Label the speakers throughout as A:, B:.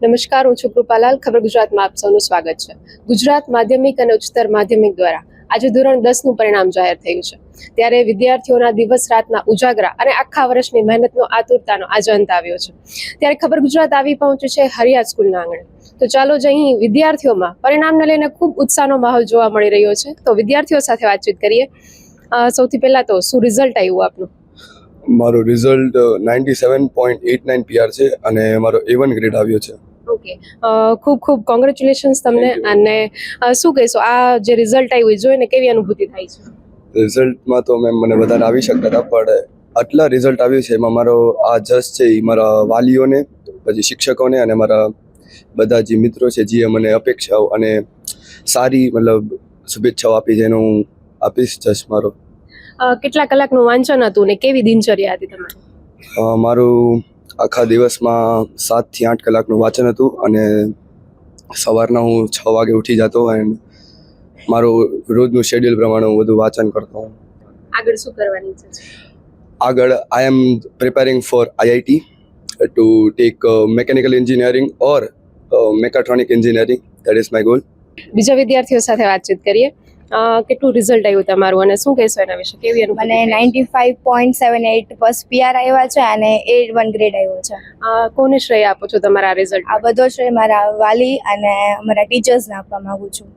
A: નમસ્કાર, હું છું કૃપાલાલ. ખબર ગુજરાતમાં આપ સૌનું સ્વાગત છે. ગુજરાત માધ્યમિક અને ઉચ્ચતર માધ્યમિક દ્વારા આજે ધોરણ 10નું પરિણામ જાહેર થયું છે. ત્યારે વિદ્યાર્થીઓના દિવસ રાતના ઉજાગરા અને આખા વર્ષની મહેનતનો આતુરતાનો આજે અંત આવ્યો છે. ત્યારે ખબર ગુજરાત આવી પહોંચ્યું છે હરિયાત સ્કૂલના આંગણે. તો ચાલો જ અહીં વિદ્યાર્થીઓમાં પરિણામને લઈને ખૂબ ઉત્સાહનો માહોલ જોવા મળી રહ્યો છે. તો વિદ્યાર્થીઓ સાથે વાતચીત કરીએ. સૌથી પહેલા તો શું રિઝલ્ટ આવ્યું આપનું?
B: મારું રિઝલ્ટ 97.89 PR છે અને મારો A1 ગ્રેડ આવ્યો છે.
A: ઓકે, ખૂબ ખૂબ કોંગ્રેચ્યુલેશન્સ તમને. અને શું કહેશો, આ જે રિઝલ્ટ આવ્યું એ જોઈને કેવી અનુભૂતિ થાય છે?
B: રિઝલ્ટમાં તો મેમ મને વધારે આવી શકતા હતા, પણ આટલા રિઝલ્ટ આવ્યું છે એમાં મારો આ જસ છે એ મારા વાલીઓને, પછી શિક્ષકોને અને મારા બધા જે મિત્રો છે જે મને અપેક્ષાઓ અને સારી શુભેચ્છાઓ આપી છે એનો હું આપીશ જસ મારો.
A: કેટલા કલાકનું વાંચન હતું ને કેવી દિનચર્યા હતી તમારી?
B: મારું આખા દિવસમાં 7 થી 8 કલાકનું વાંચન હતું અને સવારના હું 6 વાગે ઉઠી જતો એન્ડ મારું રોજનું શેડ્યુલ પ્રમાણે હું બધું વાંચન કરતો હું.
A: આગળ શું કરવાની ઈચ્છા છે?
B: આગળ I am preparing for IIT to take mechanical engineering or mechatronic engineering. That is my goal.
A: બીજા વિદ્યાર્થીઓ સાથે વાતચીત કરીએ. કેટલું રિઝલ્ટ આવ્યું તમારું અને શું કહેશો એના વિશે? કેવી
C: મને 95.78 PR આવ્યા છે અને A1 ગ્રેડ આવ્યો છે.
A: કોને શ્રેય આપો છો તમારા રિઝલ્ટ?
C: આ બધો શ્રેય મારા વાલી અને અમારા ટીચર્સને આપવા માંગુ છું.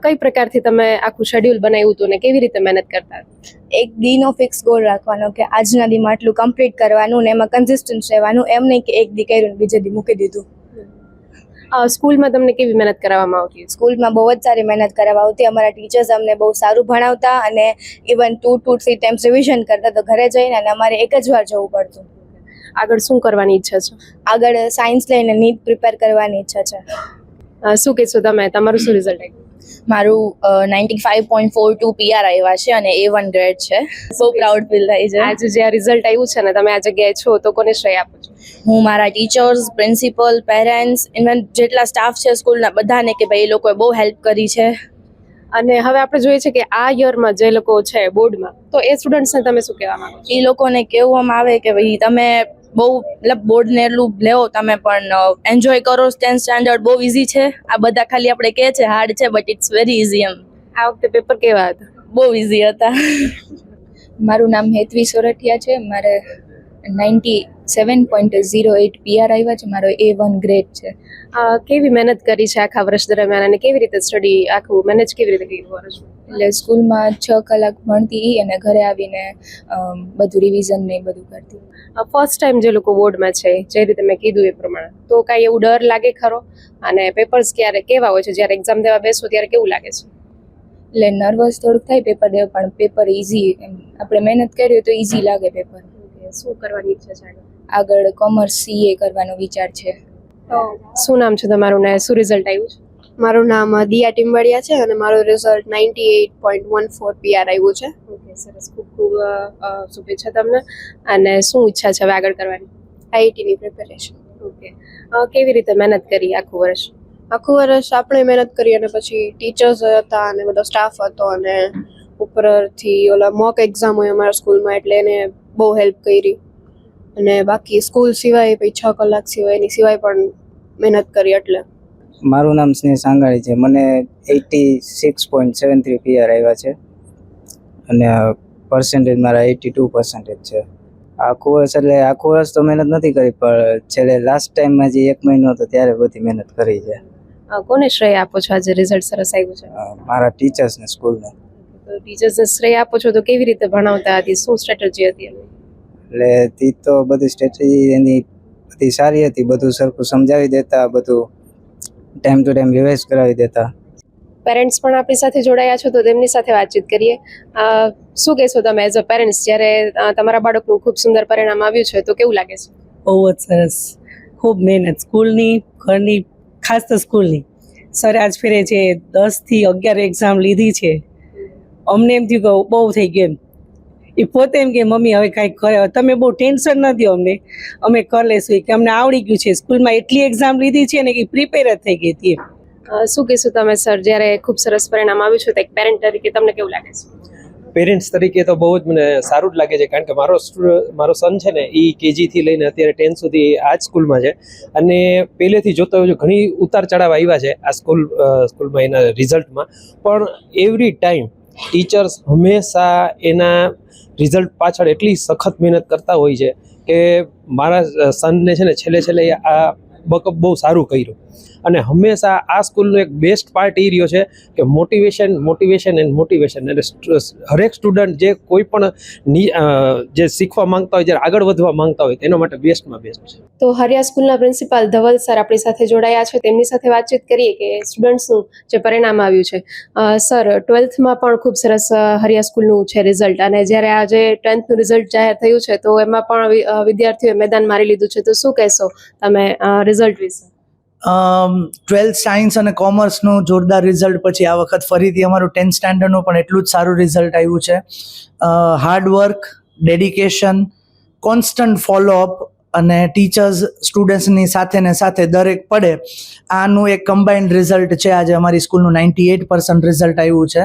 A: કઈ પ્રકારથી તમે આખું શેડ્યુલ બનાવ્યું હતું ને કેવી રીતે મહેનત કરતા?
C: એક દીનો ફિક્સ ગોલ રાખવાનો કે આજના દીમાં આટલું કમ્પ્લીટ કરવાનું ને એમાં કન્સિસ્ટન્ટ રહેવાનું, એમ નહીં કે એક દી કર્યું ને બીજે દી મૂકી દીધું.
A: સ્કૂલમાં તમને કેવી મહેનત કરાવવામાં આવતી?
C: સ્કૂલમાં બહુ જ સારી મહેનત કરાવવા આવતી. અમારા ટીચર્સ અમને બહુ સારું ભણાવતા અને ઇવન 2 to 3 ટાઈમ્સ રિવિઝન કરતા. તો ઘરે જઈને અને અમારે એક જ વાર જવું પડતું.
A: આગળ શું કરવાની ઈચ્છા છે?
C: આગળ સાયન્સ લઈને નીટ પ્રિપેર કરવાની ઈચ્છા છે.
A: શું કહેશો તમે? તમારું શું રિઝલ્ટ આવ્યું?
D: મારું 95.42 PR આવ્યા છે અને A1 ગ્રેડ છે. બહુ પ્રાઉડ ફીલ થાય છે.
A: આજે જે આ રિઝલ્ટ આવ્યું છે ને, તમે આ જગ્યાએ છો તો કોને શ્રેય આપો છો?
D: હું મારા ટીચર્સ, પ્રિન્સિપલ, પેરેન્ટ્સ, ઇવન જેટલા સ્ટાફ છે સ્કૂલના બધાને કે ભાઈ એ લોકોએ બહુ હેલ્પ કરી છે.
A: અને હવે આપણે જોઈએ છે કે આ યરમાં જે લોકો છે બોર્ડમાં, તો એ સ્ટુડન્ટ્સને તમે શું કહેવા માંગો છો?
D: એ લોકોને કહેવામાં આવે કે ભાઈ તમે બહુ બોર્ડને એટલું લેવો, તમે પણ એન્જોય કરો. 10th સ્ટાન્ડર્ડ બહુ ઇઝી છે. આ બધા ખાલી આપણે કહે છે હાર્ડ છે, બટ ઇટ્સ વેરી ઇઝી. એમ
A: આ વખતે પેપર કેવા હતા?
D: બહુ ઇઝી હતા.
E: મારું નામ હેતવી સોરઠિયા છે. મારે 97.08 PR આવ્યા છે. મારો A1 ગ્રેડ છે.
A: કેવી મહેનત કરી છે આખા વર્ષ દરમિયાન અને કેવી રીતે સ્ટડી આખું મેનેજ કેવી રીતે કર્યું વર્ષ?
E: એટલે સ્કૂલમાં 6 કલાક ભણતી અને ઘરે આવીને બધું રિવિઝન ને બધું કરતી.
A: ફર્સ્ટ ટાઈમ જે લોકો બોર્ડમાં છે, જે રીતે મેં કીધું એ પ્રમાણે, તો કાંઈ એવું ડર લાગે ખરો? અને પેપર્સ ક્યારે કેવા હોય છે? જ્યારે એક્ઝામ દેવા બેસો ત્યારે કેવું લાગે છે?
E: એટલે નર્વસ થોડુંક થાય પેપર દેવા, પણ પેપર ઇઝી. આપણે મહેનત કરીએ તો ઇઝી લાગે પેપર.
A: શું કરવાની ઈચ્છા છે
E: આગળ કોમર્સ CA કરવાનો વિચાર છે.
A: શું નામ છે તમારું ને શું રિઝલ્ટ આવ્યું છે?
F: મારું નામ દિયા ટીમ્બડિયા છે અને મારું રિઝલ્ટ 98.14 PR આવ્યું છે.
A: ઓકે, સરસ. ખૂબ ખૂબ શુભેચ્છા તમને. અને શું ઈચ્છા છે હવે આગળ કરવાની?
F: IIT ની પ્રિપેરેશન.
A: ઓકે, કેવી રીતે મહેનત કરી આખું વર્ષ?
F: આખું વર્ષ આપણે મહેનત કરી અને પછી ટીચર્સ હતા અને બધો સ્ટાફ હતો અને ઉપરથી ઓલા મોક એક્ઝામ હોય અમારા સ્કૂલમાં, એટલે એને બહુ હેલ્પ કરી. અને બાકી સ્કૂલ સિવાય પછી 6 કલાક સિવાય એની સિવાય પણ મહેનત કરી. એટલે
G: મારું નામ સ્નેહ સાંગાળી છે. મને 86.73 PR આવ્યા છે અને પર્સન્ટેજ મારા 82% છે. આખું વર્ષ એટલે આખું વર્ષ તો મહેનત નથી કરી, પણ છેલ્લે લાસ્ટ ટાઈમમાં જે 1 મહિનો હતો ત્યારે બધી મહેનત કરી છે.
A: કોને શ્રેય આપો છો આજે રિઝલ્ટ સરસ આવ્યું છે?
G: મારા ટીચર્સને, સ્કૂલને.
A: ટીચર્સને શ્રેય આપો છો તો કેવી રીતે ભણાવતા હતી? શું સ્ટ્રેટેજી હતી એની?
G: એટલે તે તો બધી સ્ટ્રેટેજી એની બધી સારી હતી. બધું સરખું સમજાવી દેતા, બધું ટાઈમ ટુ ટાઈમ રિવાઇઝ કરાવી દેતા.
A: પેરેન્ટ્સ પણ આપણી સાથે જોડાયા છો તો તેમની સાથે વાતચીત કરીએ. શું કહેશો તમે એઝ અ પેરેન્ટ્સ, જ્યારે તમારા બાળકનું ખૂબ સુંદર પરિણામ આવ્યું છે તો કેવું લાગે છે?
H: બહુ જ સરસ. ખૂબ મહેનત સ્કૂલની, ઘરની, ખાસ તો સ્કૂલની. સર આજ ફેરે જે 10 થી 11 એક્ઝામ લીધી છે, અમને એમ થયું કે બહુ થઈ ગયું. એમ એ પોતે એમ કે મમ્મી હવે કાંઈક કરે, તમે બહુ ટેન્શન ન દો અમને, અમે કરી લેશું, કે અમને આવડી ગયું છે. સ્કૂલમાં એટલી એક્ઝામ લીધી છે ને કે પ્રિપેર જ થઈ ગઈ હતી.
A: શું કહેશું તમે સર, જ્યારે ખૂબ સરસ પરિણામ આવ્યું છે તો એક પેરેન્ટ તરીકે તમને કેવું લાગે છે?
I: પેરેન્ટ્સ તરીકે તો બહુ જ મને સારું જ લાગે છે, કારણ કે મારો સન છે ને એ કેજીથી લઈને અત્યારે 10 સુધી આ જ સ્કૂલમાં છે, અને પહેલેથી જોતો હોય ઘણી ઉતાર ચઢાવ આવ્યા છે આ સ્કૂલમાં એના રિઝલ્ટમાં, પણ એવરી ટાઈમ ટીચર્સ હંમેશા એના રિઝલ્ટ પાછળ એટલી સખત મહેનત કરતા હોય છે કે મારા સનને છે ને છેલ્લે આ બકઅપ બહુ સારું કર્યું. અને હંમેશા આ સ્કૂલનો એક બેસ્ટ પાર્ટ એ રહ્યો છે કે મોટિવેશન એટલે હરેક સ્ટુડન્ટ જે કોઈ પણ જે શીખવા માંગતા હોય, જ્યારે આગળ વધવા માંગતા હોય તેના માટે બેસ્ટમાં બેસ્ટ છે.
A: તો હરિયા સ્કૂલના પ્રિન્સિપાલ ધવલ સર આપણી સાથે જોડાયા છે, તેમની સાથે વાતચીત કરીએ કે સ્ટુડન્ટ્સનું જે પરિણામ આવ્યું છે. સર, 12થમાં પણ ખૂબ સરસ હરિયા સ્કૂલનું છે રિઝલ્ટ, અને જ્યારે આજે 10થનું રિઝલ્ટ જાહેર થયું છે તો એમાં પણ વિદ્યાર્થીઓએ મેદાન મારી લીધું છે, તો શું કહેશો તમે રિઝલ્ટ વિશે?
J: 12th સાયન્સ અને કોમર્સનું જોરદાર રિઝલ્ટ પછી આ વખત ફરીથી અમારું 10th સ્ટાન્ડર્ડનું પણ એટલું જ સારું રિઝલ્ટ આવ્યું છે. હાર્ડવર્ક, ડેડિકેશન, કોન્સ્ટન્ટ ફોલોઅપ અને ટીચર્સ સ્ટુડન્ટ્સની સાથે દરેક પડે, આનું એક કમ્બાઇન્ડ રિઝલ્ટ છે. આજે અમારી સ્કૂલનું 98% રિઝલ્ટ આવ્યું છે,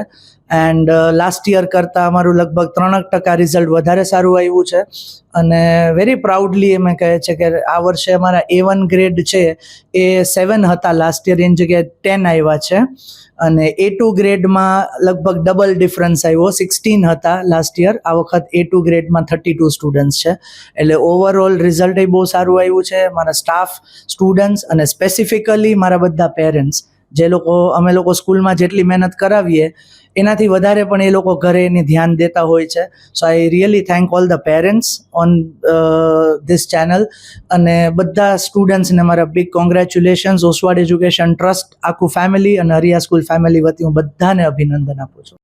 J: એન્ડ લાસ્ટ યર કરતાં અમારું લગભગ 3% રિઝલ્ટ વધારે સારું આવ્યું છે. અને વેરી પ્રાઉડલી અમે કહે છે કે આ વર્ષે અમારા A1 ગ્રેડ છે એ 7 હતા લાસ્ટ યર, એની જગ્યાએ 10 આવ્યા છે. અને A2 ગ્રેડમાં લગભગ ડબલ ડિફરન્સ આવ્યો, 16 હતા લાસ્ટ યર, આ વખત A2 ગ્રેડમાં 32 સ્ટુડન્ટ્સ છે. એટલે ઓવરઓલ રિઝલ્ટ એ બહુ સારું આવ્યું છે. મારા સ્ટાફ, સ્ટુડન્ટ્સ અને સ્પેસિફિકલી મારા બધા પેરેન્ટ્સ, અમે લોકો સ્કૂલમાં જેટલી મહેનત કરાવીએ એનાથી વધારે પણ એ લોકો ઘરે એની ધ્યાન દેતા હોય છે. So I really thank all the parents on this channel, અને બધા સ્ટુડન્ટ્સને મારા big congratulations. Oswal education trust, આખું ફેમિલી અને હરિયા સ્કૂલ ફેમિલી વતી હું બધાને અભિનંદન આપું છું.